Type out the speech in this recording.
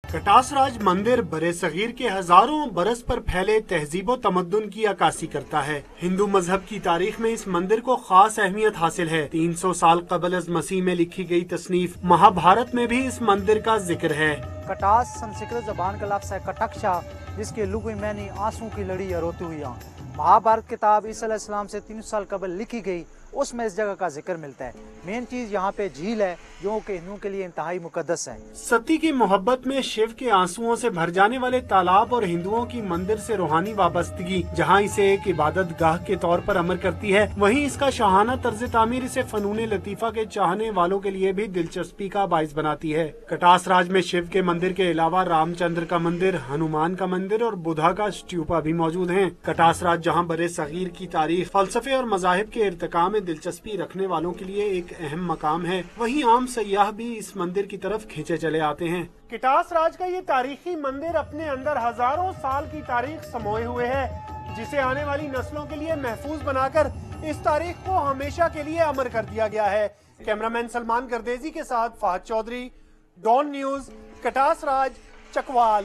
कटास राज मंदिर बरे सगीर के हजारों बरस पर फैले तहजीब व तमद्दुन की अक्कासी करता है। हिंदू मजहब की तारीख में इस मंदिर को खास अहमियत हासिल है। 300 साल कबल अज मसीह में लिखी गई तसनीफ महाभारत में भी इस मंदिर का जिक्र है। कटास संस्कृत जबान का लफ्ज़ है कटक्षा, जिसके लुग़वी मानी आंसू की लड़ी या रोती हुई आंख। महाभारत किताब ईसा अलैहिस्सलाम से 300 साल कबल लिखी गई, उसमें इस जगह का जिक्र मिलता है। मेन चीज यहाँ पे झील है जो कि हिंदुओं के लिए इंतहाई मुकद्दस है। सती की मोहब्बत में शिव के आंसुओं से भर जाने वाले तालाब और हिंदुओं की मंदिर से रूहानी वाबस्तगी जहाँ इसे एक इबादत गाह के तौर पर अमर करती है, वहीं इसका शाहाना तर्ज तामीर इसे फनून लतीफा के चाहने वालों के लिए भी दिलचस्पी का बाइस बनाती है। कटास राज में शिव के मंदिर के अलावा रामचंद्र का मंदिर, हनुमान का मंदिर और बुधा का स्ट्यूपा भी मौजूद है। कटास राज जहाँ बरे सगीर की तारीख, फलसफे और मजाहिब के इर्तिका में दिलचस्पी रखने वालों के लिए एक अहम मकाम है, वहीं आम सयाह भी इस मंदिर की तरफ खींचे चले आते हैं। कटास राज का ये तारीखी मंदिर अपने अंदर हजारों साल की तारीख समोए हुए है, जिसे आने वाली नस्लों के लिए महफूज बनाकर इस तारीख को हमेशा के लिए अमर कर दिया गया है। कैमरामैन सलमान गर्देजी के साथ फाहद चौधरी, डॉन न्यूज, कटास राज, चकवाल।